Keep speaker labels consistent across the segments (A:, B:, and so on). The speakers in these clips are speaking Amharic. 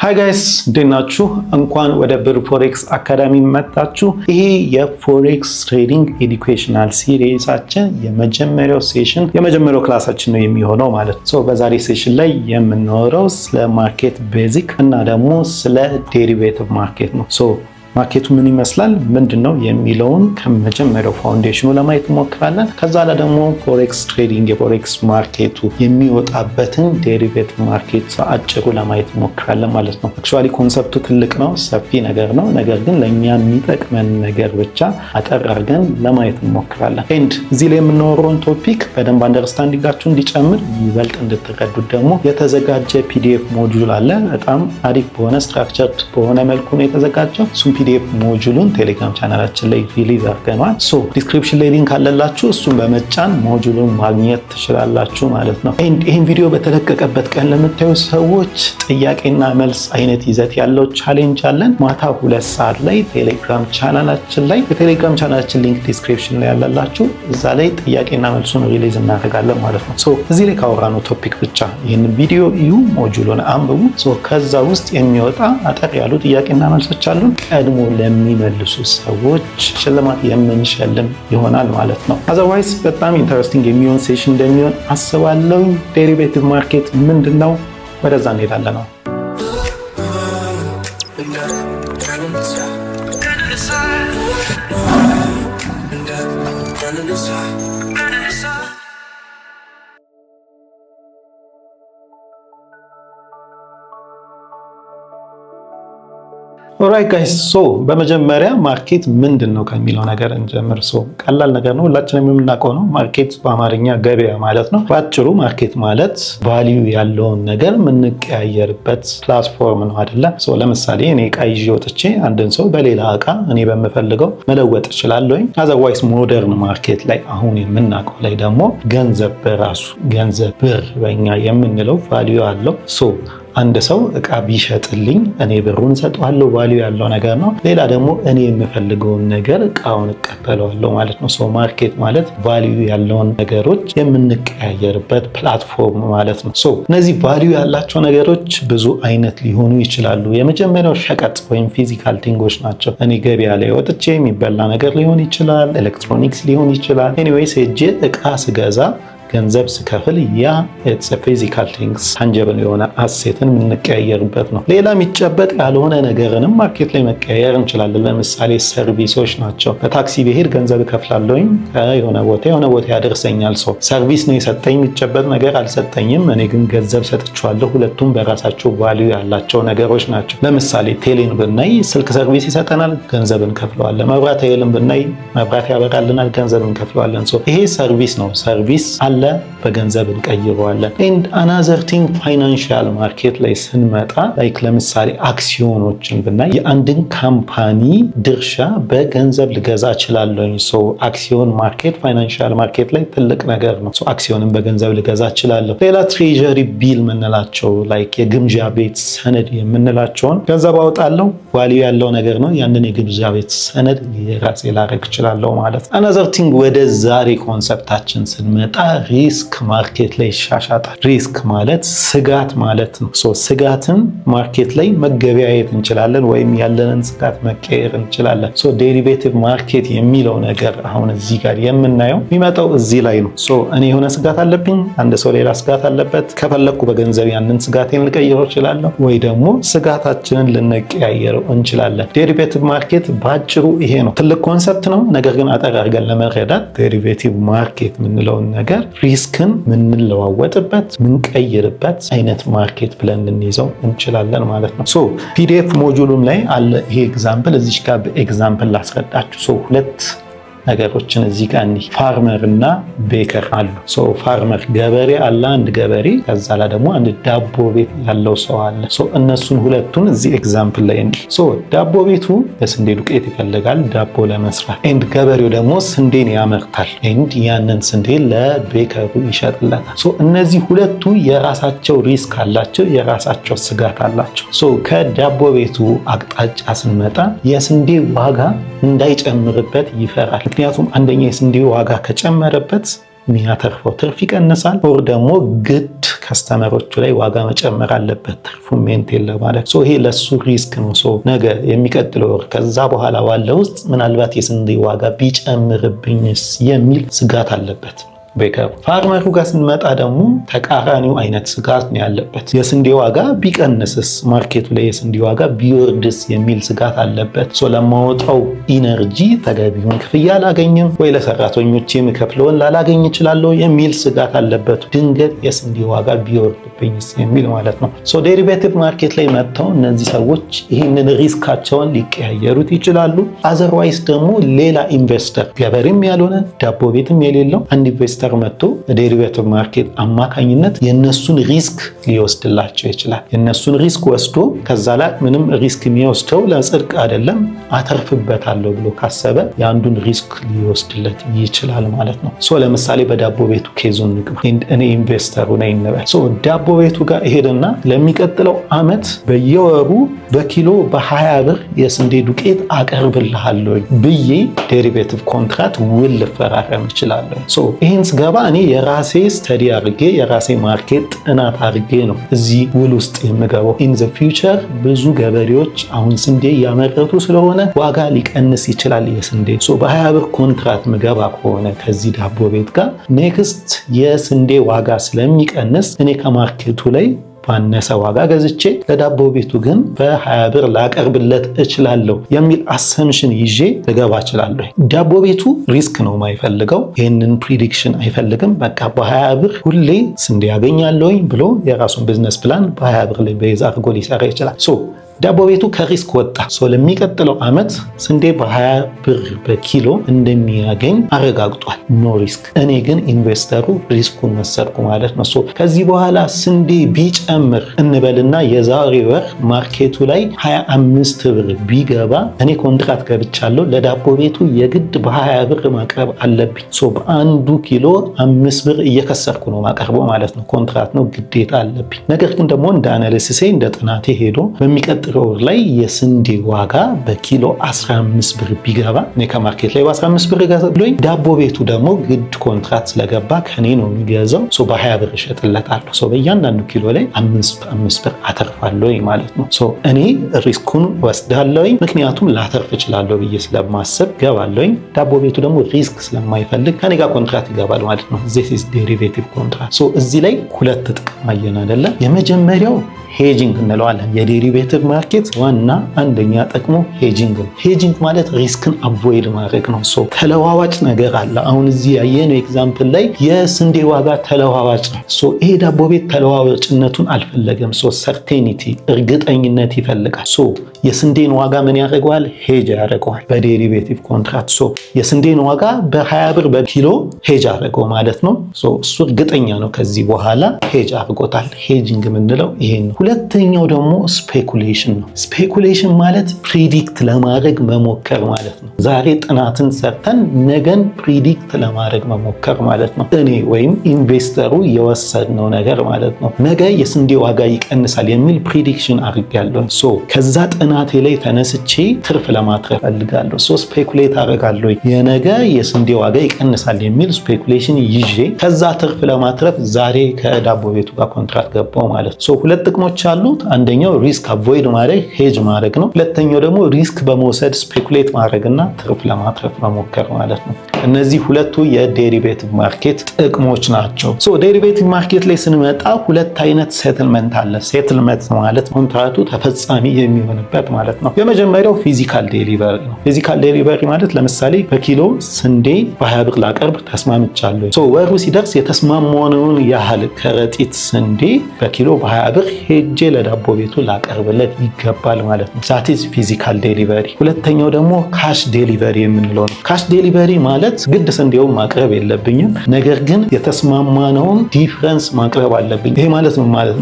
A: ሃይ ጋይስ እንዴት ናችሁ? እንኳን ወደ ብር ፎሬክስ አካዳሚ መጣችሁ። ይሄ የፎሬክስ ትሬዲንግ ኤዱኬሽናል ሲሪሳችን የመጀመሪያው ክላሳችን ነው የሚሆነው ማለት ነው። በዛሬ ሴሽን ላይ የምናወራው ስለ ማርኬት ቤዚክ እና ደግሞ ስለ ዴሪቬቲቭ ማርኬት ነው። ማርኬቱ ምን ይመስላል ምንድነው የሚለውን ከመጀመሪያው ፋውንዴሽኑ ለማየት እንሞክራለን። ከዛ ላይ ደግሞ ፎሬክስ ትሬዲንግ የፎሬክስ ማርኬቱ የሚወጣበትን ዴሪቬቲቭ ማርኬት አጭሩ ለማየት እንሞክራለን ማለት ነው። አክቹአሊ ኮንሰፕቱ ትልቅ ነው፣ ሰፊ ነገር ነው። ነገር ግን ለኛ የሚጠቅመን ነገር ብቻ አጠር አድርገን ለማየት እንሞክራለን። ኤንድ እዚህ ላይ የምናወራውን ቶፒክ በደንብ አንደርስታንዲንጋችሁ እንዲጨምር ይበልጥ እንድትረዱት ደግሞ የተዘጋጀ ፒዲኤፍ ሞጁል አለ። በጣም አሪፍ በሆነ ስትራክቸርድ በሆነ መልኩ ነው የተዘጋጀው። ፒዲኤፍ ሞጁሉን ቴሌግራም ቻናላችን ላይ ሪሊዝ አድርገናል። ዲስክሪፕሽን ላይ ሊንክ አለላችሁ፣ እሱን በመጫን ሞጁሉን ማግኘት ትችላላችሁ ማለት ነው። ይህን ቪዲዮ በተለቀቀበት ቀን ለምታዩ ሰዎች ጥያቄና መልስ አይነት ይዘት ያለው ቻሌንጅ አለን። ማታ 2 ሰዓት ላይ ቴሌግራም ቻናላችን ላይ የቴሌግራም ቻናላችን ሊንክ ዲስክሪፕሽን ላይ ያለላችሁ፣ እዛ ላይ ጥያቄና መልሱን ሪሊዝ እናደርጋለን ማለት ነው። እዚህ ላይ ካወራነው ቶፒክ ብቻ ይህንን ቪዲዮ እዩ፣ ሞጁሉን አንብቡ። ከዛ ውስጥ የሚወጣ አጠር ያሉ ጥያቄና መልሶች አሉን። ቀድሞ ለሚመልሱ ሰዎች ሽልማት የምንሸልም ይሆናል ማለት ነው። አዘርዋይስ በጣም ኢንተረስቲንግ የሚሆን ሴሽን እንደሚሆን አስባለሁ። ዴሪቬቲቭ ማርኬት ምንድነው? ወደዛ እንሄዳለን ነው። ኦራይት ጋይስ በመጀመሪያ ማርኬት ምንድነው ከሚለው ነገር እንጀምር። ቀላል ነገር ነው፣ ሁላችንም የምናውቀው ነው። ማርኬት በአማርኛ ገበያ ማለት ነው። በአጭሩ ማርኬት ማለት ቫልዩ ያለውን ነገር የምንቀያየርበት ፕላትፎርም ነው አይደለ? ለምሳሌ እኔ እቃ ይዤ ወጥቼ አንድን ሰው በሌላ እቃ እኔ በምፈልገው መለወጥ እችላለሁ። አዘርዋይስ ሞደርን ማርኬት ላይ አሁን የምናውቀው ላይ ደግሞ ገንዘብ በራሱ ገንዘብ ብር በእኛ የምንለው ቫልዩ አለው። አንድ ሰው እቃ ቢሸጥልኝ እኔ ብሩን ሰጠዋለሁ፣ ቫልዩ ያለው ነገር ነው። ሌላ ደግሞ እኔ የምፈልገውን ነገር እቃውን እቀበለዋለሁ ማለት ነው። ማርኬት ማለት ቫልዩ ያለውን ነገሮች የምንቀያየርበት ፕላትፎርም ማለት ነው። እነዚህ ቫልዩ ያላቸው ነገሮች ብዙ አይነት ሊሆኑ ይችላሉ። የመጀመሪያው ሸቀጥ ወይም ፊዚካል ቲንጎች ናቸው። እኔ ገበያ ላይ ወጥቼ የሚበላ ነገር ሊሆን ይችላል፣ ኤሌክትሮኒክስ ሊሆን ይችላል። ኤኒዌይስ ሄጄ እቃ ስገዛ ገንዘብ ስከፍል ያ ኢትስ ፊዚካል ቲንግስ ታንጀብል የሆነ አሴትን የምንቀያየርበት ነው። ሌላ የሚጨበጥ ያልሆነ ነገርንም ማርኬት ላይ መቀያየር እንችላለን። ለምሳሌ ሰርቪሶች ናቸው። በታክሲ ብሄድ ገንዘብ እከፍላለሁኝ፣ የሆነ ቦታ ያደርሰኛል። ሰርቪስ ነው የሰጠኝ፣ የሚጨበጥ ነገር አልሰጠኝም። እኔ ግን ገንዘብ ሰጥቼዋለሁ። ሁለቱም በራሳቸው ቫልዩ ያላቸው ነገሮች ናቸው። ለምሳሌ ቴሌን ብናይ ስልክ ሰርቪስ ይሰጠናል፣ ገንዘብ እንከፍለዋለን። መብራት ኃይልን ብናይ መብራት ያበራልናል፣ ገንዘብ እንከፍለዋለን። ይሄ ሰርቪስ ነው። ሰርቪስ አለ፣ በገንዘብ እንቀይረዋለን። ኤንድ አናዘር ቲንግ ፋይናንሻል ማርኬት ላይ ስንመጣ ላይክ ለምሳሌ አክሲዮኖችን ብናይ የአንድን ካምፓኒ ድርሻ በገንዘብ ልገዛ እችላለሁ። አክሲዮን ማርኬት ፋይናንሻል ማርኬት ላይ ትልቅ ነገር ነው። አክሲዮንን በገንዘብ ልገዛ እችላለሁ። ሌላ ትሬዠሪ ቢል የምንላቸው ላይክ የግምጃ ቤት ሰነድ የምንላቸውን ገንዘብ አወጣለሁ፣ ቫልዩ ያለው ነገር ነው። ያንን የግምጃ ቤት ሰነድ የራሴ ላደርግ እችላለሁ ማለት ነው። አናዘር ቲንግ ወደ ዛሬ ኮንሰፕታችን ስንመጣ ሪስክ ማርኬት ላይ ይሻሻጣል። ሪስክ ማለት ስጋት ማለት ነው። ስጋትን ማርኬት ላይ መገበያየት እንችላለን፣ ወይም ያለንን ስጋት መቀየር እንችላለን። ዴሪቬቲቭ ማርኬት የሚለው ነገር አሁን እዚህ ጋር የምናየው የሚመጣው እዚህ ላይ ነው። እኔ የሆነ ስጋት አለብኝ፣ አንድ ሰው ሌላ ስጋት አለበት። ከፈለኩ በገንዘብ ያንን ስጋቴን ልቀይረው እችላለሁ፣ ወይ ደግሞ ስጋታችንን ልንቀያየረው እንችላለን። ዴሪቬቲቭ ማርኬት በአጭሩ ይሄ ነው። ትልቅ ኮንሰፕት ነው፣ ነገር ግን አጠር አድርገን ለመረዳት ዴሪቬቲቭ ማርኬት የምንለውን ነገር ሪስክን ምንለዋወጥበት ምንቀይርበት አይነት ማርኬት ብለን ልንይዘው እንችላለን ማለት ነው። ፒዲኤፍ ሞጁሉም ላይ አለ ይሄ ኤግዛምፕል። እዚህ ጋር በኤግዛምፕል ላስረዳችሁ። ሁለት ነገሮችን እዚህ ጋር ፋርመር እና ቤከር አሉ። ፋርመር ገበሬ አለ፣ አንድ ገበሬ፣ ከዛ ላይ ደግሞ አንድ ዳቦ ቤት ያለው ሰው አለ። እነሱን ሁለቱን እዚህ ኤግዛምፕል ላይ ዳቦ ቤቱ በስንዴ ዱቄት ይፈልጋል ዳቦ ለመስራት፣ ኤንድ ገበሬው ደግሞ ስንዴን ያመርታል፣ ኤንድ ያንን ስንዴ ለቤከሩ ይሸጥለታል። እነዚህ ሁለቱ የራሳቸው ሪስክ አላቸው፣ የራሳቸው ስጋት አላቸው። ከዳቦ ቤቱ አቅጣጫ ስንመጣ የስንዴ ዋጋ እንዳይጨምርበት ይፈራል። ምክንያቱም አንደኛ የስንዴ ዋጋ ከጨመረበት የሚያተርፈው ትርፍ ይቀንሳል። ኦር ደግሞ ግድ ከስተመሮቹ ላይ ዋጋ መጨመር አለበት ትርፉ ሜንቴን ለማለት። ይሄ ለሱ ሪስክ ነው። ነገ የሚቀጥለው ወር ከዛ በኋላ ባለው ውስጥ ምናልባት የስንዴ ዋጋ ቢጨምርብኝስ የሚል ስጋት አለበት ቤከሩ። ፋርመሩ ጋር ስንመጣ ደግሞ ተቃራኒው አይነት ስጋት ነው ያለበት። የስንዴ ዋጋ ቢቀንስስ፣ ማርኬቱ ላይ የስንዴ ዋጋ ቢወርድስ የሚል ስጋት አለበት። ለማወጣው ኢነርጂ ተገቢውን ክፍያ አላገኝም ወይ ለሰራተኞች የምከፍለውን ላላገኝ እችላለሁ የሚል ስጋት አለበት። ድንገት የስንዴ ዋጋ ቢወርድብኝስ የሚል ማለት ነው። ዴሪቬቲቭ ማርኬት ላይ መጥተው እነዚህ ሰዎች ይህንን ሪስካቸውን ሊቀያየሩት ይችላሉ። አዘርዋይስ ደግሞ ሌላ ኢንቨስተር ገበሬም ያልሆነ ዳቦ ቤትም የሌለው አንድ ኢንቨስተር መጥቶ በዴሪቬቲቭ ማርኬት አማካኝነት የነሱን ሪስክ ሊወስድላቸው ይችላል። የነሱን ሪስክ ወስዶ ከዛ ላይ ምንም ሪስክ የሚወስደው ለጽድቅ አይደለም አተርፍበታለሁ ብሎ ካሰበ የአንዱን ሪስክ ሊወስድለት ይችላል ማለት ነው። ለምሳሌ በዳቦ ቤቱ ኬዙን ንግባ። እኔ ኢንቨስተሩ ነኝ እንበል። ዳቦ ቤቱ ጋር እሄድና ለሚቀጥለው ዓመት በየወሩ በኪሎ በ20 ብር የስንዴ ዱቄት አቀርብልሃለሁ ብዬ ዴሪቬቲቭ ኮንትራክት ውል ልፈራረም እችላለሁ። ይህን ስገባ እኔ የራሴ ስተዲ አድርጌ የራሴ ማርኬት ጥናት አድርጌ ነው እዚህ ውል ውስጥ የምገባው። ኢን ዘ ፊውቸር ብዙ ገበሬዎች አሁን ስንዴ እያመረቱ ስለሆነ ዋጋ ሊቀንስ ይችላል የስንዴ። በ20 ብር ኮንትራክት ምገባ ከሆነ ከዚህ ዳቦ ቤት ጋር ኔክስት የስንዴ ዋጋ ስለሚቀንስ እኔ ከማርኬቱ ላይ ባነሰ ዋጋ ገዝቼ ለዳቦ ቤቱ ግን በ20 ብር ላቀርብለት እችላለሁ የሚል አሰምሽን ይዤ ልገባ እችላለሁ። ዳቦ ቤቱ ሪስክ ነው የማይፈልገው፣ ይህንን ፕሪዲክሽን አይፈልግም። በቃ በ20 ብር ሁሌ ስንዴ ያገኛለሁኝ ብሎ የራሱን ቢዝነስ ፕላን በ20 ብር ላይ ቤዝ አድርጎ ሊሰራ ይችላል። ዳቦ ቤቱ ከሪስክ ወጣ። ለሚቀጥለው ዓመት ስንዴ በ20 ብር በኪሎ እንደሚያገኝ አረጋግጧል። ኖ ሪስክ። እኔ ግን ኢንቨስተሩ ሪስኩን ወሰድኩ ማለት ነው። ከዚህ በኋላ ስንዴ ቢጨምር እንበልና የዛሬ ወር ማርኬቱ ላይ 25 ብር ቢገባ እኔ ኮንትራክት ገብቻለሁ። ለዳቦ ቤቱ የግድ በ20 ብር ማቅረብ አለብኝ። በአንዱ ኪሎ 5 ብር እየከሰርኩ ነው ማቀርበው ማለት ነው። ኮንትራክት ነው፣ ግዴታ አለብኝ። ነገር ግን ደግሞ እንደ አናሊሲሴ እንደ ጥናቴ ሄዶ በሚቀጥለው ወር ላይ የስንዴ ዋጋ በኪሎ 15 ብር ቢገባ እኔ ከማርኬት ላይ በ15 ብር ገዛለሁ። ዳቦ ቤቱ ደግሞ ግድ ኮንትራክት ስለገባ ከኔ ነው የሚገዛው። በ20 ብር እሸጥለታለሁ። በእያንዳንዱ ኪሎ ላይ 5 ብር አተርፋለሁ ማለት ነው። እኔ ሪስኩን ወስዳለሁ፣ ምክንያቱም ላተርፍ እችላለሁ ብዬ ስለማስብ ገባለሁ። ዳቦ ቤቱ ደግሞ ሪስክ ስለማይፈልግ ከኔ ጋር ኮንትራክት ይገባል ማለት ነው። this is derivative contract። እዚህ ላይ ሁለት ጥቅም አየን አይደለ? የመጀመሪያው ሄጂንግ እንለዋለን። የዴሪቬቲቭ ማርኬት ዋና አንደኛ ጥቅሙ ሄጂንግ ነው። ሄጂንግ ማለት ሪስክን አቮይድ ማድረግ ነው። ተለዋዋጭ ነገር አለ። አሁን እዚህ ያየነው ኤግዛምፕል ላይ የስንዴ ዋጋ ተለዋዋጭ ነው። ይሄ ዳቦ ቤት ተለዋዋጭነቱን አልፈለገም። ሰርቴኒቲ እርግጠኝነት ይፈልጋል። የስንዴን ዋጋ ምን ያደርገዋል? ሄጅ ያደርገዋል በዴሪቬቲቭ ኮንትራክት። የስንዴን ዋጋ በ20 ብር በኪሎ ሄጅ አደረገው ማለት ነው። እሱ እርግጠኛ ነው ከዚህ በኋላ ሄጅ አድርጎታል። ሄጂንግ የምንለው ይሄን ነው። ሁለተኛው ደግሞ ስፔኩሌሽን ነው። ስፔኩሌሽን ማለት ፕሪዲክት ለማድረግ መሞከር ማለት ነው። ዛሬ ጥናትን ሰርተን ነገን ፕሪዲክት ለማድረግ መሞከር ማለት ነው። እኔ ወይም ኢንቨስተሩ የወሰድነው ነገር ማለት ነው። ነገ የስንዴ ዋጋ ይቀንሳል የሚል ፕሪዲክሽን አድርጋለሁ። ከዛ ጥናቴ ላይ ተነስቼ ትርፍ ለማትረፍ ፈልጋለሁ። ስፔኩሌት አደርጋለሁ። የነገ የስንዴ ዋጋ ይቀንሳል የሚል ስፔኩሌሽን ይዤ ከዛ ትርፍ ለማትረፍ ዛሬ ከዳቦ ቤቱ ጋር ኮንትራክት ገባው ማለት ነው። ሁለት ጥቅሞች አሉት። አንደኛው ሪስክ አቮይድ ማድረግ ሄጅ ማድረግ ነው። ሁለተኛው ደግሞ ሪስክ በመውሰድ ስፔኩሌት ማድረግና ትርፍ ለማትረፍ መሞከር ማለት ነው። እነዚህ ሁለቱ የዴሪቬቲቭ ማርኬት ጥቅሞች ናቸው። ዴሪቬቲቭ ማርኬት ላይ ስንመጣ ሁለት አይነት ሴትልመንት አለ። ሴትልመንት ማለት ኮንትራክቱ ተፈጻሚ የሚሆንበት ማለት ነው። የመጀመሪያው ፊዚካል ዴሊቨሪ ነው። ፊዚካል ዴሊቨሪ ማለት ለምሳሌ በኪሎ ስንዴ በ20 ብር ላቀርብ ተስማምቻለሁ። ወሩ ሲደርስ የተስማማነውን ያህል ከረጢት ስንዴ በኪሎ በ20 ብር ሄጄ ለዳቦ ቤቱ ላቀርብለት ይገባል ማለት ነው። ዛቲዝ ፊዚካል ዴሊቨሪ። ሁለተኛው ደግሞ ካሽ ዴሊቨሪ የምንለው ነው። ካሽ ዴሊቨሪ ማለት ግድ ስንዴውን ማቅረብ የለብኝም፣ ነገር ግን የተስማማነውን ዲፍረንስ ማቅረብ አለብኝ። ይሄ ማለት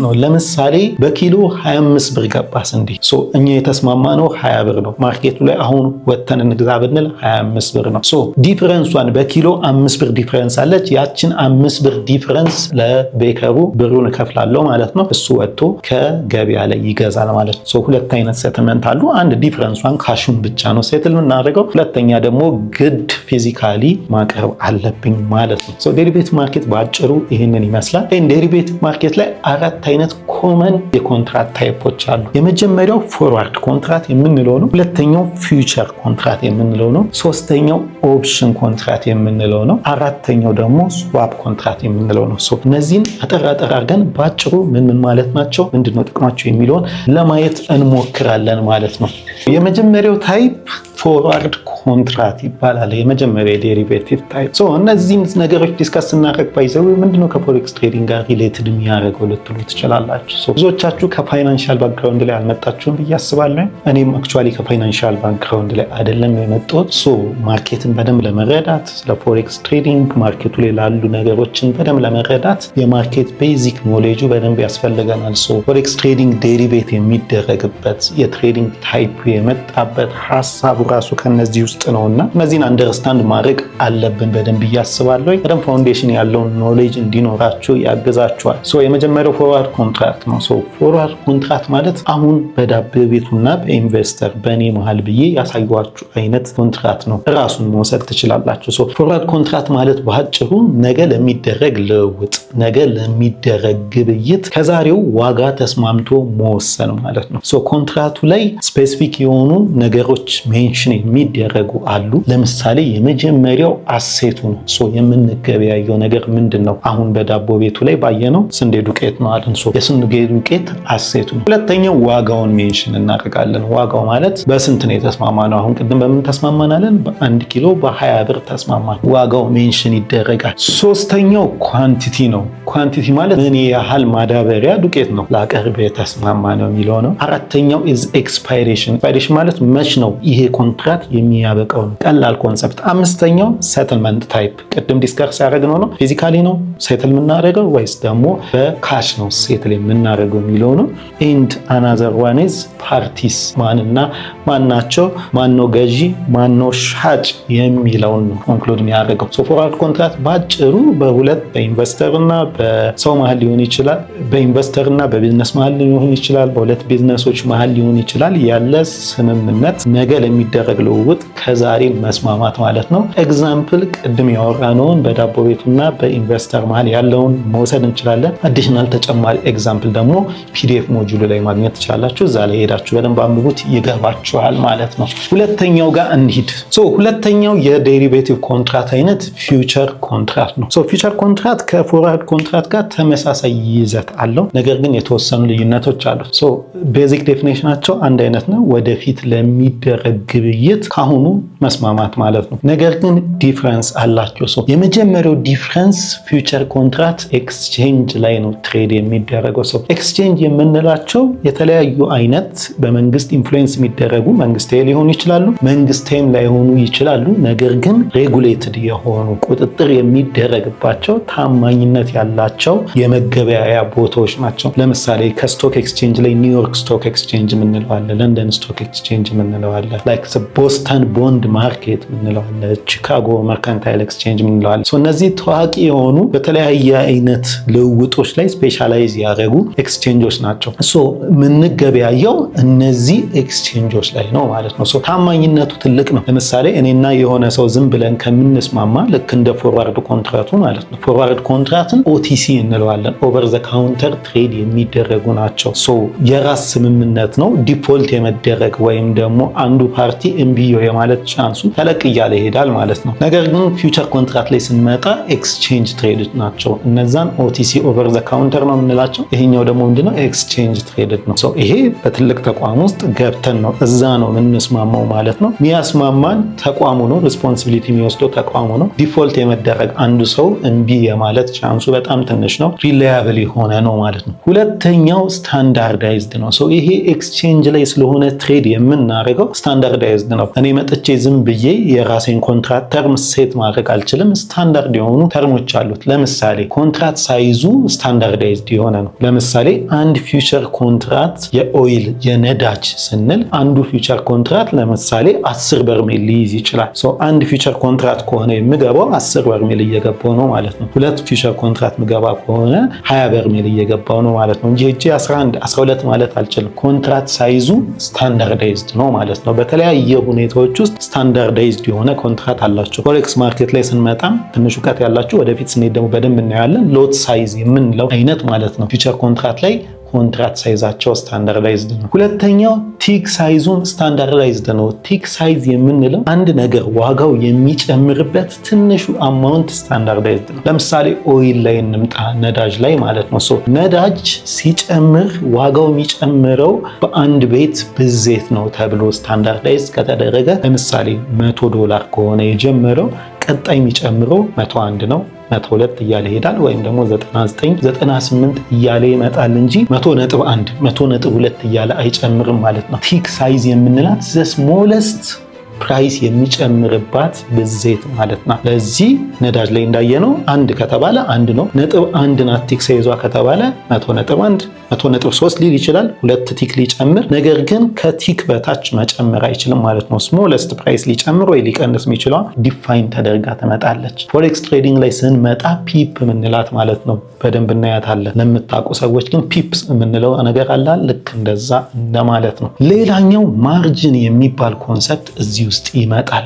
A: ነው ለምሳሌ በኪሎ 25 ብር ገባ ስንዴ። እኛ የተስማማነው 20 ብር ነው። ማርኬቱ ላይ አሁን ወተን እንግዛ ብንል 25 ብር ነው። ሶ ዲፈረንሷን በኪሎ 5 ብር ዲፈረንስ አለች። ያችን 5 ብር ዲፈረንስ ለቤከሩ ብሩን እከፍላለሁ ማለት ነው። እሱ ወጥቶ ከገበያ ላይ ይገዛል ማለት ነው። ሶ ሁለት አይነት ሴትልመንት አሉ። አንድ ዲፈረንሷን ካሹን ብቻ ነው ሴትል የምናደርገው። ሁለተኛ ደግሞ ግድ ፊዚካሊ ማቅረብ አለብኝ ማለት ነው። ሶ ዴሪቬቲቭ ማርኬት በአጭሩ ይህንን ይመስላል። ዴሪቬቲቭ ማርኬት ላይ 4 አይነት ኮመን የኮንትራት ታይፖች አሉ። የመጀመሪያው ፎርዋርድ ኮንትራት የምንለው ነው። ሁለተኛው ፊውቸር ኮንትራት የምንለው ነው። ሶስተኛው ኦፕሽን ኮንትራት የምንለው ነው። አራተኛው ደግሞ ስዋፕ ኮንትራት የምንለው ነው። እነዚህን አጠር አድርገን ባጭሩ ምን ማለት ናቸው፣ ምንድነው ጥቅማቸው የሚለውን ለማየት እንሞክራለን ማለት ነው። የመጀመሪያው ታይፕ ፎርዋርድ ኮንትራት ይባላል። የመጀመሪያ የዴሪቬቲቭ ታይፕ። እነዚህም ነገሮች ዲስከስ ስናደርግ ባይዘው ምንድነው ከፎሬክስ ትሬዲንግ ጋር ሪሌትድ የሚያደርገው ልትሉ ትችላላችሁ። ብዙዎቻችሁ ከፋይናንሻል ባክግራውንድ ላይ አልመጣችሁም ብዬ አስባለሁ። እኔም አክቹዋሊ ከፋይናንሻል ባክግራውንድ ላይ አይደለም የመጣሁት። ማርኬትን በደንብ ለመረዳት ስለ ፎሬክስ ትሬዲንግ ማርኬቱ ላይ ላሉ ነገሮችን በደንብ ለመረዳት የማርኬት ቤዚክ ኖሌጁ በደንብ ያስፈልገናል። ፎሬክስ ትሬዲንግ ዴሪቬት የሚደረግበት የትሬዲንግ ታይፕ የመጣበት ሀሳቡ ራሱ ከነዚህ ውስጥ ነውና እነዚህን አንደርስታንድ ማድረግ አለብን በደንብ እያስባለሁ። በደንብ ፋውንዴሽን ያለውን ኖሌጅ እንዲኖራችሁ ያግዛችኋል። የመጀመሪያው ፎርዋርድ ኮንትራክት ነው። ፎርዋርድ ኮንትራክት ማለት አሁን በዳቦ ቤቱና በኢንቨስተር በእኔ መሀል ብዬ ያሳየኋችሁ አይነት ኮንትራክት ነው። ራሱን መውሰድ ትችላላችሁ። ፎርዋርድ ኮንትራክት ማለት በአጭሩ ነገ ለሚደረግ ልውውጥ፣ ነገ ለሚደረግ ግብይት ከዛሬው ዋጋ ተስማምቶ መወሰን ማለት ነው። ኮንትራክቱ ላይ ስፔሲፊክ የሆኑ ነገሮች ሜንሽን የሚደረጉ አሉ። ለምሳሌ የመጀመሪያው አሴቱ ነው። የምንገበያየው ነገር ምንድን ነው? አሁን በዳቦ ቤቱ ላይ ባየነው ስንዴ ዱቄት ነው አለን። የስንዴ ዱቄት አሴቱ ነው። ሁለተኛው ዋጋውን ሜንሽን እናደርጋለን። ዋጋው ማለት በስንት ነው የተስማማነው? አሁን ቅድም በምን ተስማማናለን? በ1 ኪሎ በ20 ብር ተስማማን። ዋጋው ሜንሽን ይደረጋል። ሶስተኛው ኳንቲቲ ነው። ኳንቲቲ ማለት ምን ያህል ማዳበሪያ ዱቄት ነው ላቀርብ የተስማማነው የሚለው ነው። አራተኛው ኢዝ ኤክስፓይሬሽን። ኤክስፓይሬሽን ማለት መች ነው ይሄ ኮንትራት የሚያበቃው ነው። ቀላል ኮንሰፕት። አምስተኛው ሴትልመንት ታይፕ ቅድም ዲስከስ ያደረግነው ነው። ፊዚካሊ ነው ሴትል የምናደርገው ወይስ ደግሞ በካሽ ነው ሴትል የምናደርገው የሚለው ነው። ኤንድ አናዘር ዋን ኢዝ ፓርቲስ። ማንና ማን ናቸው? ማነው ገዢ ማነው ሻጭ የሚለውን ነው ኮንክሉድ የሚያደርገው። ፎርዋርድ ኮንትራት ባጭሩ በሁለት በኢንቨስተርና በሰው መሀል ሊሆን ይችላል፣ በኢንቨስተርና በቢዝነስ መሀል ሊሆን ይችላል፣ በሁለት ቢዝነሶች መሀል ሊሆን ይችላል ያለ ስምምነት ነገ ለሚደረግ ልውውጥ ከዛሬ መስማማት ማለት ነው። ኤግዛምፕል ቅድም ያወራነውን በዳቦ ቤቱና በኢንቨስተር መሀል ያለውን መውሰድ እንችላለን። አዲሽናል ተጨማሪ ኤግዛምፕል ደግሞ ፒዲኤፍ ሞጁሉ ላይ ማግኘት ትችላላችሁ። እዛ ላይ ሄዳችሁ በደንብ አንብቡት፣ ይገባችኋል ማለት ነው። ሁለተኛው ጋር እንሂድ። ሁለተኛው የዴሪቬቲቭ ኮንትራት አይነት ፊውቸር ኮንትራት ነው። ፊውቸር ኮንትራት ከፎርዋርድ ኮንትራት ጋር ተመሳሳይ ይዘት አለው፣ ነገር ግን የተወሰኑ ልዩነቶች አሉት። ቤዚክ ዴፊኔሽናቸው አንድ አይነት ነው። ወደፊት ለሚደረግ ግብይት ካሁኑ መስማማት ማለት ነው። ነገር ግን ዲፍረንስ አላቸው። የመጀመሪያው ዲፍረንስ ፊውቸር ኮንትራት ኤክስቼንጅ ላይ ነው ትሬድ የሚደረገው። ኤክስቼንጅ የምንላቸው የተለያዩ አይነት በመንግስት ኢንፍሉዌንስ የሚደረጉ መንግስታዊ ሊሆኑ ይችላሉ፣ መንግስታዊም ላይሆኑ ይችላሉ። ነገር ግን ሬጉሌትድ የሆኑ ቁጥጥር የሚደረግባቸው ታማኝነት ያላቸው የመገበያያ ቦታዎች ናቸው። ለምሳሌ ከስቶክ ኤክስቼንጅ ላይ ኒውዮርክ ስቶክ ኤክስቼንጅ የምንለው አለ፣ ለንደን ስቶክ ኤክስቼንጅ የምንለው አለ፣ ላይክ ቦስተን ቦንድ ማርኬት የምንለው አለ፣ ቺካጎ መርካንታይል ኤክስቼንጅ የምንለው አለ። እነዚህ ታዋቂ የሆኑ በተለያየ አይነት ልውውጦች ላይ ስፔሻላይዝ ያደረጉ ኤክስቼንጆች ናቸው። የምንገበያየው እነዚህ ኤክስቼንጆች ላይ ነው ማለት ነው። ታማኝነቱ ትልቅ ነው። ለምሳሌ እኔና የሆነ ሰው ዝም ብለን ከምንስማማ ልክ እንደ ፎርዋርድ ኮንትራቱ ማለት ነው። ፎርዋርድ ኮንትራትን ኦቲሲ እንለዋለን። ኦቨር ዘ ካውንተር ትሬድ የሚደረጉ ናቸው። የራስ ስምምነት ነው። ዲፎልት የመደረግ ወይም ደግሞ አንዱ ፓርቲ እምቢዮ የማለት ቻንሱ ተለቅ እያለ ይሄዳል ማለት ነው። ነገር ግን ፊውቸር ኮንትራት ላይ ስንመጣ ኤክስቼንጅ ትሬድ ናቸው። እነዛን ኦቲሲ ኦቨር ዘ ካውንተር ነው የምንላቸው። ይሄኛው ደግሞ ምንድነው? ኤክስቼንጅ ትሬድ ነው። ይሄ በትልቅ ተቋም ውስጥ ገብተን ነው እዛ ነው የምንስማማው ማለት ነው። ሚያስማማን ተቋሙ ነው። ሪስፖንሲቢሊቲ የሚወስደው ተቋሙ ነው። ዲፎልት የመደረግ አንዱ ሰው እምቢ የማለት ቻንሱ በጣም ትንሽ ነው። ሪላያብል የሆነ ነው ማለት ነው። ሁለተኛው ስታንዳርዳይዝድ ነው። ይሄ ኤክስቼንጅ ላይ ስለሆነ ትሬድ የምናደርገው ስታንዳርዳይዝድ ነው። እኔ መጥቼ አምጥቼ ዝም ብዬ የራሴን ኮንትራት ተርም ሴት ማድረግ አልችልም። ስታንዳርድ የሆኑ ተርሞች አሉት። ለምሳሌ ኮንትራት ሳይዙ ስታንዳርዳይዝድ የሆነ ነው። ለምሳሌ አንድ ፊውቸር ኮንትራት የኦይል የነዳጅ ስንል አንዱ ፊውቸር ኮንትራት ለምሳሌ 10 በርሜል ሊይዝ ይችላል። አንድ ፊውቸር ኮንትራት ከሆነ የምገባው 10 በርሜል እየገባው ነው ማለት ነው። ሁለት ፊውቸር ኮንትራት ምገባ ከሆነ 20 በርሜል እየገባው ነው ማለት ነው እንጂ እጄ 11 12 ማለት አልችልም። ኮንትራት ሳይዙ ስታንዳርዳይዝድ ነው ማለት ነው። በተለያየ ሁኔታዎች ውስጥ ስታንዳርዳይዝድ የሆነ ኮንትራት አላቸው። ፎሬክስ ማርኬት ላይ ስንመጣም ትንሽ እውቀት ያላችሁ ወደፊት ስንሄድ ደግሞ በደንብ እናያለን። ሎት ሳይዝ የምንለው አይነት ማለት ነው። ፊውቸር ኮንትራት ላይ ኮንትራት ሳይዛቸው ስታንዳርዳይዝድ ነው። ሁለተኛው ቲክ ሳይዙም ስታንዳርዳይዝድ ነው። ቲክ ሳይዝ የምንለው አንድ ነገር ዋጋው የሚጨምርበት ትንሹ አማውንት ስታንዳርዳይዝድ ነው። ለምሳሌ ኦይል ላይ እንምጣ፣ ነዳጅ ላይ ማለት ነው። ነዳጅ ሲጨምር ዋጋው የሚጨምረው በአንድ ቤት ብዜት ነው ተብሎ ስታንዳርዳይዝ ከተደረገ ለምሳሌ $100 ከሆነ የጀመረው ቀጣይ የሚጨምረው 101 ነው፣ 102 እያለ ይሄዳል፣ ወይም ደግሞ 99 98 እያለ ይመጣል እንጂ 100.1 100.2 እያለ አይጨምርም ማለት ነው። ቲክ ሳይዝ የምንላት ዘ ስሞለስት ፕራይስ የሚጨምርባት ብዜት ማለት ነው። ለዚህ ነዳጅ ላይ እንዳየነው አንድ ከተባለ አንድ ነው። 1.1 ናት ቲክ ሳይዟ ከተባለ 100.1 100.3 ሊል ይችላል። ሁለት ቲክ ሊጨምር፣ ነገር ግን ከቲክ በታች መጨመር አይችልም ማለት ነው። ስሞለስት ፕራይስ ሊጨምር ወይ ሊቀንስ የሚችለው ዲፋይን ተደርጋ ትመጣለች። ፎሬክስ ትሬዲንግ ላይ ስንመጣ ፒፕ የምንላት ማለት ነው። በደንብ እናያታለን። ለምታውቁ ሰዎች ግን ፒፕስ የምንለው ነገር አለ፣ ልክ እንደዛ እንደማለት ነው። ሌላኛው ማርጅን የሚባል ኮንሰፕት እዚህ ውስጥ ይመጣል።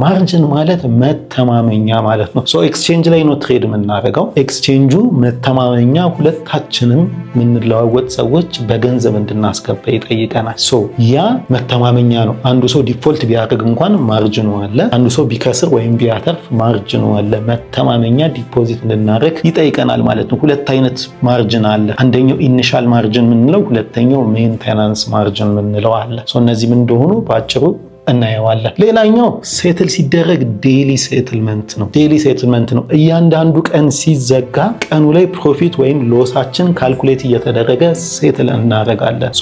A: ማርጅን ማለት መተማመኛ ማለት ነው። ኤክስቼንጅ ላይ ነው ትሬድ የምናደርገው። ኤክስቼንጁ መተማመኛ ሁለታችንም የምንለዋወጥ ሰዎች በገንዘብ እንድናስገባ ይጠይቀናል። ያ መተማመኛ ነው። አንዱ ሰው ዲፎልት ቢያደርግ እንኳን ማርጅኑ አለ፣ አንዱ ሰው ቢከስር ወይም ቢያተርፍ ማርጅኑ አለ። መተማመኛ ዲፖዚት እንድናደርግ ይጠይቀናል ማለት ነው። ሁለት አይነት ማርጅን አለ። አንደኛው ኢኒሻል ማርጅን የምንለው፣ ሁለተኛው ሜንቴናንስ ማርጅን የምንለው አለ። እነዚህ ምን እንደሆኑ በአጭሩ እናየዋለን። ሌላኛው ሴትል ሲደረግ ዴይሊ ሴትልመንት ነው። ዴይሊ ሴትልመንት ነው። እያንዳንዱ ቀን ሲዘጋ ቀኑ ላይ ፕሮፊት ወይም ሎሳችን ካልኩሌት እየተደረገ ሴትል እናደርጋለን።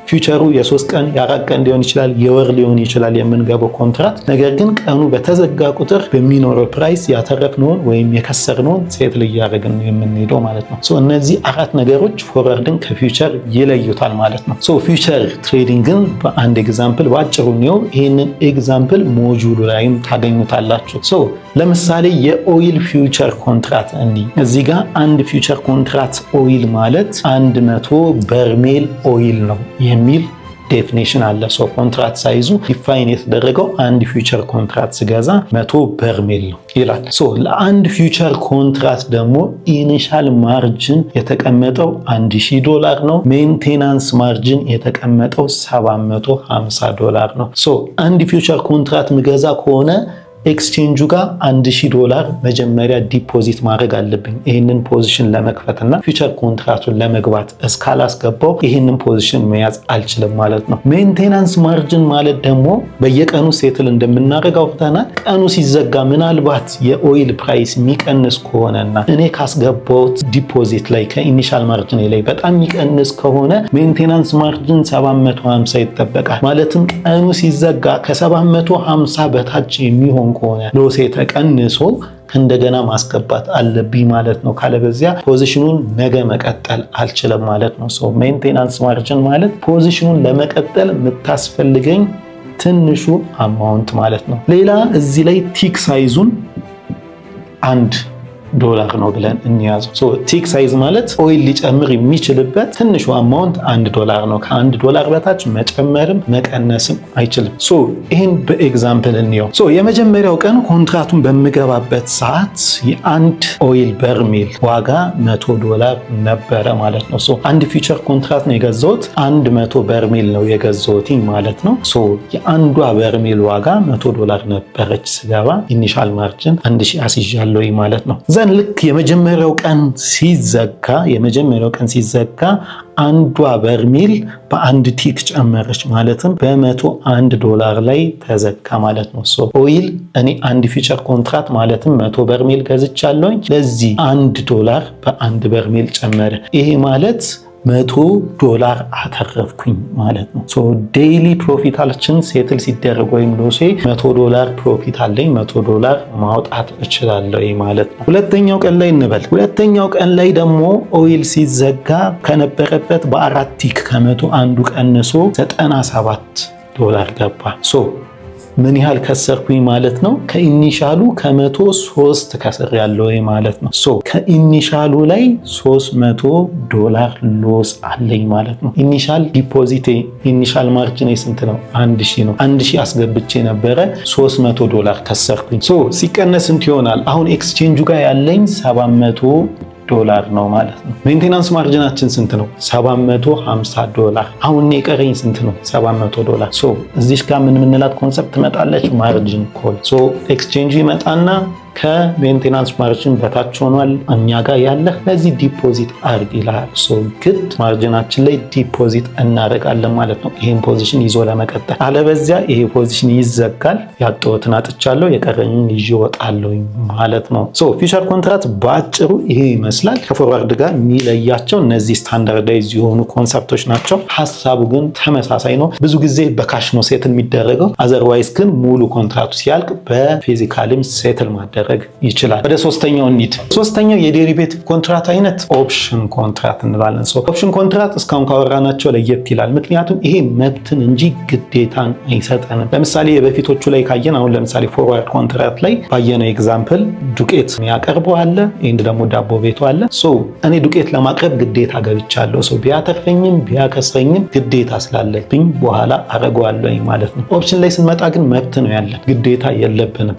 A: ፊውቸሩ የ3 ቀን የ4 ቀን ሊሆን ይችላል፣ የወር ሊሆን ይችላል የምንገባው ኮንትራት። ነገር ግን ቀኑ በተዘጋ ቁጥር በሚኖረው ፕራይስ ያተረፍነውን ወይም የከሰርነውን ሴትል እያደረግን ነው የምንሄደው ማለት ነው። እነዚህ 4 ነገሮች ፎርዋርድን ከፊውቸር ይለዩታል ማለት ነው። ፊውቸር ትሬዲንግን በአንድ ኤግዛምፕል በአጭሩ ነው። ይህንን ኤግዛምፕል ሞጁሉ ላይም ታገኙታላችሁ። ለምሳሌ የኦይል ፊውቸር ኮንትራት እዚህ ጋር አንድ ፊውቸር ኮንትራት ኦይል ማለት 100 በርሜል ኦይል ነው የሚል ዴፊኒሽን አለ። ኮንትራት ሳይዙ ዲፋይን የተደረገው አንድ ፊውቸር ኮንትራት ስገዛ 100 በርሜል ነው ይላል። ለአንድ ፊውቸር ኮንትራት ደግሞ ኢኒሻል ማርጅን የተቀመጠው $1000 ነው። ሜንቴናንስ ማርጅን የተቀመጠው $750 ነው። አንድ ፊውቸር ኮንትራት ምገዛ ከሆነ ኤክስቼንጁ ጋር $1000 መጀመሪያ ዲፖዚት ማድረግ አለብኝ ይህንን ፖዚሽን ለመክፈትና ፊውቸር ኮንትራቱን ለመግባት እስካላስገባው ይህንን ፖዚሽን መያዝ አልችልም ማለት ነው። ሜንቴናንስ ማርጅን ማለት ደግሞ በየቀኑ ሴትል እንደምናደርግ አውርተናል። ቀኑ ሲዘጋ ምናልባት የኦይል ፕራይስ የሚቀንስ ከሆነና እኔ ካስገባውት ዲፖዚት ላይ ከኢኒሻል ማርጅን ላይ በጣም የሚቀንስ ከሆነ ሜንቴናንስ ማርጅን 750 ይጠበቃል። ማለትም ቀኑ ሲዘጋ ከ750 በታች የሚሆን ከሆነ ሎሴ ተቀንሶ እንደገና ማስገባት አለብኝ ማለት ነው። ካለበዚያ ፖዚሽኑን ነገ መቀጠል አልችልም ማለት ነው። ሜንቴናንስ ማርጅን ማለት ፖዚሽኑን ለመቀጠል የምታስፈልገኝ ትንሹ አማውንት ማለት ነው። ሌላ እዚህ ላይ ቲክ ሳይዙን $1 ነው ብለን እንያዘው። ቲክ ሳይዝ ማለት ኦይል ሊጨምር የሚችልበት ትንሹ አማውንት $1 ነው። ከ$1 በታች መጨመርም መቀነስም አይችልም። ይህን በኤግዛምፕል እንየው። የመጀመሪያው ቀን ኮንትራቱን በምገባበት ሰዓት የአንድ ኦይል በርሜል ዋጋ $100 ነበረ ማለት ነው። አንድ ፊውቸር ኮንትራት ነው የገዛሁት፣ 100 በርሜል ነው የገዛሁት ማለት ነው። የአንዷ በርሜል ዋጋ $100 ነበረች ስገባ፣ ኢኒሻል ማርጅን 1000 አስይዣለሁ ማለት ነው። ልክ የመጀመሪያው ቀን ሲዘጋ አንዷ በርሜል በአንድ ቲክ ጨመረች ማለትም $101 ላይ ተዘጋ ማለት ነው። ኦይል እኔ አንድ ፊውቸር ኮንትራት ማለትም 100 በርሜል ገዝቻለሁኝ። ለዚህ $1 በአንድ በርሜል ጨመረ። ይሄ ማለት $100 አተረፍኩኝ ማለት ነው። ሶ ዴይሊ ፕሮፊታችን ሴትል ሲደረግ ወይም ሎሴ $100 ፕሮፊት አለኝ፣ $100 ማውጣት እችላለሁ ማለት ነው። ሁለተኛው ቀን ላይ እንበል። ሁለተኛው ቀን ላይ ደግሞ ኦይል ሲዘጋ ከነበረበት በ4 ቲክ ከመቶ አንዱ ቀንሶ $97 ገባ። ሶ ምን ያህል ከሰርኩኝ ማለት ነው? ከኢኒሻሉ ከ103 ከስር ያለው ማለት ነው። ሶ ከኢኒሻሉ ላይ $300 ሎስ አለኝ ማለት ነው። ኢኒሻል ዲፖዚት ኢኒሻል ማርጂን ስንት ነው? 1000 ነው። 1000 አስገብቼ ነበረ $300 ከሰርኩኝ። ሶ ሲቀነስ ስንት ይሆናል? አሁን ኤክስቼንጁ ጋር ያለኝ $700 ነው ማለት ነው። ሜንቴናንስ ማርጂናችን ስንት ነው? $750። አሁን የቀረኝ ስንት ነው? $700። ሶ እዚህ ጋር ምን የምንላት ኮንሰፕት ትመጣለች? ማርጂን ኮል። ሶ ኤክስቼንጅ ይመጣና ከሜንቴናንስ ማርጂን በታች ሆኗል እኛ ጋር ያለ፣ ለዚህ ዲፖዚት አድርግ ይላል። ሶ ግድ ማርጂናችን ላይ ዲፖዚት እናደርጋለን ማለት ነው፣ ይሄን ፖዚሽን ይዞ ለመቀጠል። አለበዚያ ይሄ ፖዚሽን ይዘጋል፣ ያጣሁትን አጥቻለሁ፣ የቀረኝን ይዤ እወጣለሁ ማለት ነው። ሶ ፊውቸር ኮንትራክት በአጭሩ ይሄ ይመስላል። ከፎርዋርድ ጋር የሚለያቸው እነዚህ ስታንዳርዳይዝ የሆኑ ኮንሰፕቶች ናቸው። ሀሳቡ ግን ተመሳሳይ ነው። ብዙ ጊዜ በካሽ ነው ሴትል የሚደረገው። አዘርዋይዝ ግን ሙሉ ኮንትራክቱ ሲያልቅ በፊዚካልም ሴትል ማድረግ ይችላል። ወደ ሶስተኛው እንሂድ። ሶስተኛው የዴሪቬቲቭ ኮንትራክት አይነት ኦፕሽን ኮንትራክት እንላለን። ኦፕሽን ኮንትራክት እስካሁን ካወራናቸው ለየት ይላል። ምክንያቱም ይሄ መብትን እንጂ ግዴታን አይሰጠንም። ለምሳሌ የበፊቶቹ ላይ ካየን፣ አሁን ለምሳሌ ፎርዋርድ ኮንትራክት ላይ ባየነው ኤግዛምፕል ዱቄት የሚያቀርበው አለ፣ ይሄን ደግሞ ዳቦ ቤቱ አለ። እኔ ዱቄት ለማቅረብ ግዴታ ገብቻለሁ። ቢያተርፈኝም ቢያከስረኝም ግዴታ ስላለብኝ በኋላ አረገዋለሁ ማለት ነው። ኦፕሽን ላይ ስንመጣ ግን መብት ነው ያለን፣ ግዴታ የለብንም።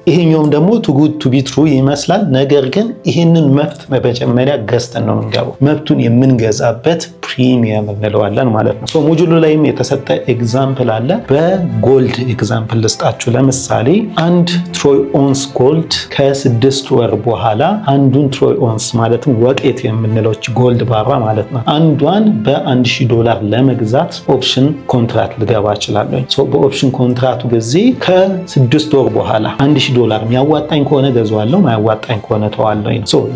A: ይሄኛውም ደግሞ ቱ ጉድ ቱ ቢ ትሩ ይመስላል። ነገር ግን ይህንን መብት በመጀመሪያ ገዝተን ነው የምንገባው። መብቱን የምንገዛበት ፕሪሚየም እንለዋለን ማለት ነው። ሞጁሉ ላይም የተሰጠ ኤግዛምፕል አለ። በጎልድ ኤግዛምፕል ልስጣችሁ። ለምሳሌ አንድ ትሮይ ኦንስ ጎልድ ከ6 ወር በኋላ አንዱን ትሮይ ኦንስ ማለትም ወቄት የምንለው ጎልድ ባራ ማለት ነው፣ አንዷን $1000 ለመግዛት ኦፕሽን ኮንትራክት ልገባ እችላለሁ። በኦፕሽን ኮንትራክቱ ጊዜ ከ6 ወር በኋላ $1000 የሚያዋጣኝ ከሆነ ገዛዋለሁ፣ ማያዋጣኝ ከሆነ ተዋለሁ።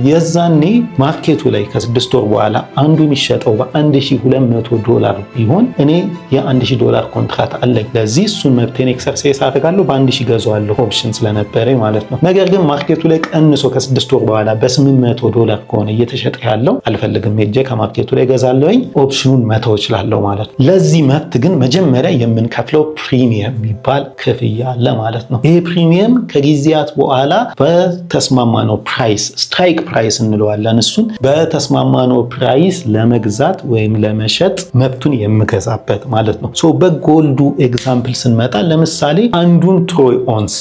A: የዛኔ ማርኬቱ ላይ ከ6 ወር በኋላ አንዱ የሚሸጠው $1200 ቢሆን እኔ $1000 ኮንትራክት አለኝ። ለዚህ እሱን መብቴን ኤክሰርሳይዝ አደርጋለሁ፣ በ1000 ገዛዋለሁ ኦፕሽን ስለነበረ ማለት ነው። ነገር ግን ማርኬቱ ላይ ቀንሶ ከ6 ወር በኋላ $800 ከሆነ እየተሸጠ ያለው አልፈልግም፣ ሄጄ ከማርኬቱ ላይ ገዛለሁኝ፣ ኦፕሽኑን መተው እችላለሁ ማለት ነው። ለዚህ መብት ግን መጀመሪያ የምንከፍለው ፕሪሚየም የሚባል ክፍያ አለ ማለት ነው። ይሄ ፕሪሚየም ከጊዜያት በኋላ በተስማማነው ፕራይስ ስትራይክ ፕራይስ እንለዋለን። እሱን በተስማማነው ፕራይስ ለመግዛት ወይም ለመሸጥ መብቱን የምገዛበት ማለት ነው። በጎልዱ ኤግዛምፕል ስንመጣ ለምሳሌ አንዱን ትሮይ ኦንስ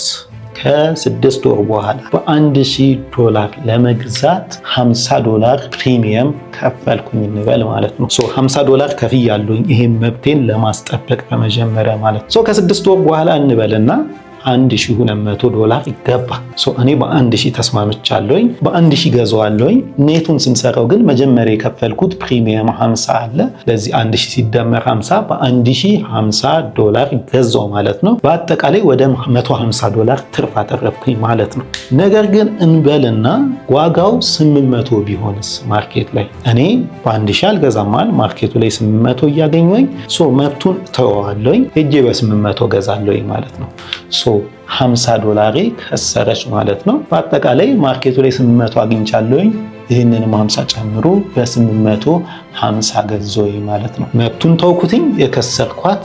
A: ከ6 ወር በኋላ $1000 ለመግዛት $50 ፕሪሚየም ከፈልኩኝ እንበል ማለት ነው። $50 ከፍያለሁኝ ይሄን መብቴን ለማስጠበቅ በመጀመሪያ ማለት ነው። ከ6 ወር በኋላ እንበልና $1200 ይገባ። እኔ በ1000 ተስማምቻለሁኝ፣ በ1000 ገዛዋለሁኝ። ኔቱን ስንሰራው ግን መጀመሪያ የከፈልኩት ፕሪሚየም 50 አለ። ለዚህ 1000 ሲደመር 50 $1050 ገዛው ማለት ነው። በአጠቃላይ ወደ $150 ትርፍ አተረፍኩኝ ማለት ነው። ነገር ግን እንበልና ዋጋው 800 ቢሆንስ ማርኬት ላይ እኔ በ1000 አልገዛማል፣ ማርኬቱ ላይ 800 እያገኘሁኝ መብቱን ተወዋለሁኝ፣ ሄጄ በ800 ገዛለሁኝ ማለት ነው። $50 ከሰረች ማለት ነው። በአጠቃላይ ማርኬቱ ላይ 800 አግኝቻለሁኝ፣ ይህንንም 50 ጨምሮ በ850 ገዛሁኝ ማለት ነው። መብቱን ተውኩትኝ፣ የከሰርኳት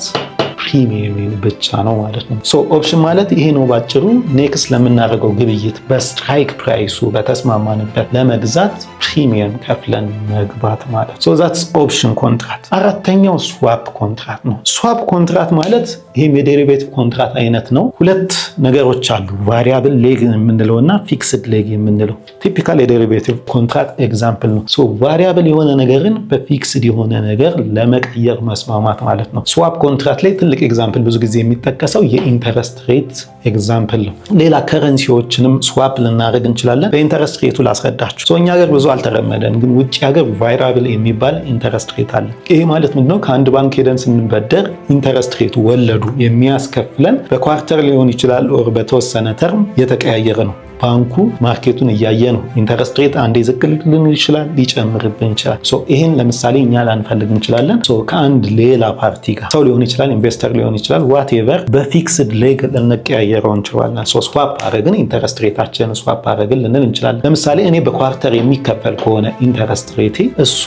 A: ፕሪሚየም ብቻ ነው ማለት ነው። ኦፕሽን ማለት ይሄ ነው ባጭሩ። ኔክስት ለምናደርገው ግብይት በስትራይክ ፕራይሱ በተስማማንበት ለመግዛት ፕሪሚየም ከፍለን መግባት ማለት ነው። ዛትስ ኦፕሽን ኮንትራክት። አራተኛው ስዋፕ ኮንትራክት ነው። ስዋፕ ኮንትራክት ማለት ይሄም የዴሪቬቲቭ ኮንትራክት አይነት ነው። ሁለት ነገሮች አሉ፣ ቫሪያብል ሌግ የምንለው እና ፊክስድ ሌግ የምንለው። ቲፒካል የዴሪቬቲቭ ኮንትራክት ኤግዛምፕል ነው። ቫሪያብል የሆነ ነገርን በፊክስድ የሆነ ነገር ለመቀየር መስማማት ማለት ነው። ስዋፕ ኮንትራክት ላይ ትልቅ ኤግዛምፕል ብዙ ጊዜ የሚጠቀሰው የኢንተረስት ሬት ኤግዛምፕል ነው። ሌላ ከረንሲዎችንም ስዋፕ ልናደርግ እንችላለን። በኢንተረስት ሬቱ ላስረዳችሁ። እኛ ሀገር ብዙ አልተለመደም፣ ግን ውጭ ሀገር ቫሪያብል የሚባል ኢንተረስት ሬት አለ። ይሄ ማለት ምንድነው? ከአንድ ባንክ ሄደን ስንበደር ኢንተረስት ሬቱ ወለዱ የሚያስከፍለን በኳርተር ሊሆን ይችላል ኦር በተወሰነ ተርም የተቀያየረ ነው። ባንኩ ማርኬቱን እያየ ነው። ኢንተረስት ሬት አንዴ ዝቅ ሊልን ይችላል፣ ሊጨምርብን ይችላል። ይሄን ለምሳሌ እኛ ላንፈልግ እንችላለን። ከአንድ ሌላ ፓርቲ ጋር ሰው ሊሆን ይችላል፣ ኢንቨስተር ሊሆን ይችላል፣ ዋቴቨር በፊክስድ ሌግ ልንቀያየረው እንችላለን። ስዋፕ አረግን ኢንተረስት ሬታችን ስዋፕ አረግን ልንል እንችላለን። ለምሳሌ እኔ በኳርተር የሚከፈል ከሆነ ኢንተረስት ሬቴ እሱ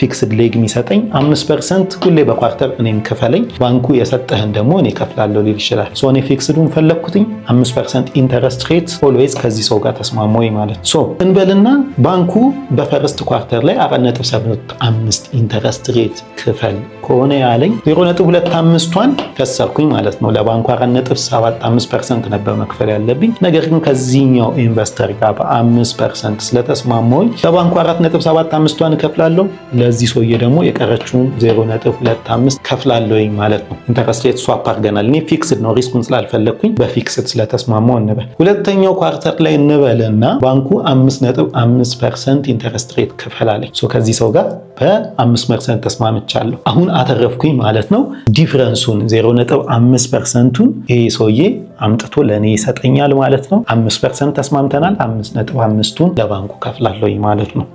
A: ፊክስድ ሌግ የሚሰጠኝ 5% ሁሌ በኳርተር እኔም ክፈለኝ፣ ባንኩ የሰጠህን ደግሞ እኔ ከፍላለሁ ሊል ይችላል። እኔ ፊክስዱን ፈለግኩትኝ 5% ኢንተረስት ሬት ኦልዌይዝ ከዚህ ሰው ጋር ተስማሞኝ ማለት እንበልና ባንኩ በፈርስት ኳርተር ላይ 4.75 ኢንተረስት ሬት ክፈል ከሆነ ያለኝ 0.25ቷን ከሰርኩኝ ማለት ነው። ለባንኩ 4.75% ነበር መክፈል ያለብኝ። ነገር ግን ከዚህኛው ኢንቨስተር ጋር በ5% ስለተስማሞኝ ለባንኩ 4.75ቷን እከፍላለሁ፣ ለዚህ ሰውዬ ደግሞ የቀረችውን 0.25 ከፍላለሁኝ ማለት ነው። ኢንተረስት ሬት ስዋፕ አድርገናል። እኔ ፊክስድ ነው ሪስኩን ስላልፈለግኩኝ በፊክስድ ስለተስማማው እንበል። ሁለተኛው ኳርተር ላይ እንበልና ባንኩ 5.5% ኢንተረስት ሬት ክፈላለኝ። ከዚህ ሰው ጋር በ5% ተስማምቻለሁ። አሁን አተረፍኩኝ ማለት ነው። ዲፍረንሱን 0.5%ቱን ይሄ ሰውዬ አምጥቶ ለእኔ ይሰጠኛል ማለት ነው። 5% ተስማምተናል። 5.5ቱን ለባንኩ ከፍላለሁኝ ማለት ነው።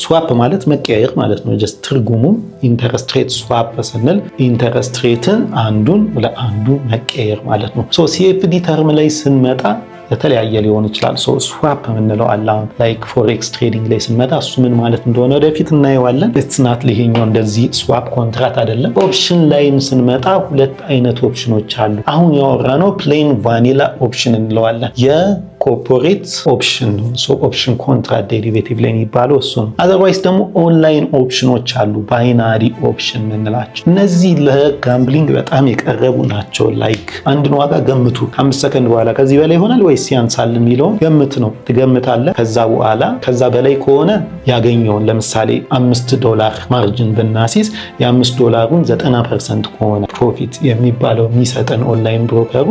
A: ስዋፕ ማለት መቀያየር ማለት ነው። ጀስት ትርጉሙ ኢንተረስት ሬት ስዋፕ ስንል ኢንተረስት ሬትን አንዱን ለአንዱ መቀየር ማለት ነው። ሲኤፍዲ ተርም ላይ ስንመጣ የተለያየ ሊሆን ይችላል። ስዋፕ የምንለው አለ። አሁን ላይክ ፎሬክስ ትሬዲንግ ላይ ስንመጣ እሱ ምን ማለት እንደሆነ ወደፊት እናየዋለን። ኢትስናት ይሄኛው እንደዚህ ስዋፕ ኮንትራት አይደለም። ኦፕሽን ላይም ስንመጣ ሁለት አይነት ኦፕሽኖች አሉ። አሁን ያወራነው ፕሌን ቫኒላ ኦፕሽን እንለዋለን። ኮርፖሬት ኦፕሽን ነው። ኦፕሽን ኮንትራት ዴሪቬቲቭ ላይ የሚባለው እሱ ነው። አዘርዋይስ ደግሞ ኦንላይን ኦፕሽኖች አሉ፣ ባይናሪ ኦፕሽን የምንላቸው። እነዚህ ለጋምብሊንግ በጣም የቀረቡ ናቸው። ላይክ አንድን ዋጋ ገምቱ፣ 5 ሰከንድ በኋላ ከዚህ በላይ ይሆናል ወይስ ያንሳል የሚለውን ገምት ነው። ትገምታለህ። ከዛ በኋላ ከዛ በላይ ከሆነ ያገኘውን ለምሳሌ $5 ማርጅን ብናሲዝ የ$5ን 90% ከሆነ ፕሮፊት የሚባለው የሚሰጠን ኦንላይን ብሮከሩ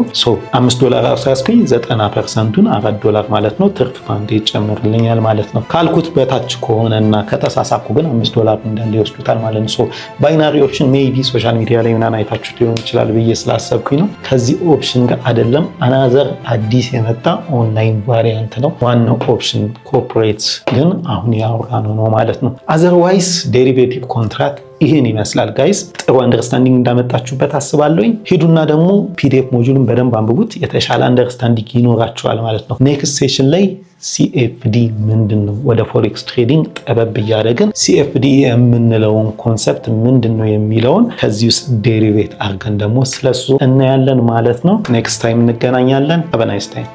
A: $5 አሳስኩኝ 90%ቱን $4 ማለት ነው ትርፍ ባንዴ ይጨምርልኛል ማለት ነው። ካልኩት በታች ከሆነና ከተሳሳኩ ግን $5 እንዳለ ይወስዱታል ማለት ነው። ባይናሪ ኦፕሽን ሜይቢ ሶሻል ሚዲያ ላይ ምናምን አይታችሁት ሊሆን ይችላል ብዬ ስላሰብኩኝ ነው። ከዚህ ኦፕሽን ጋር አይደለም፣ አናዘር አዲስ የመጣ ኦንላይን ቫሪያንት ነው። ዋናው ኦፕሽን ኮርፖሬት ግን አሁን ያወራነው ነው ማለት ነው። አዘርዋይስ ዴሪቬቲቭ ኮንትራክት ይሄን ይመስላል ጋይስ። ጥሩ አንደርስታንዲንግ እንዳመጣችሁበት አስባለሁኝ። ሂዱና ደግሞ ፒዲኤፍ ሞጁሉን በደንብ አንብቡት፣ የተሻለ አንደርስታንዲንግ ይኖራችኋል ማለት ነው። ኔክስት ሴሽን ላይ ሲኤፍዲ ምንድን ነው፣ ወደ ፎሬክስ ትሬዲንግ ጠበብ እያደረግን ሲኤፍዲ የምንለውን ኮንሰፕት ምንድን ነው የሚለውን ከዚህ ውስጥ ዴሪቬት አድርገን ደግሞ ስለሱ እናያለን ማለት ነው። ኔክስት ታይም እንገናኛለን። ሃቭ አ ናይስ ታይም።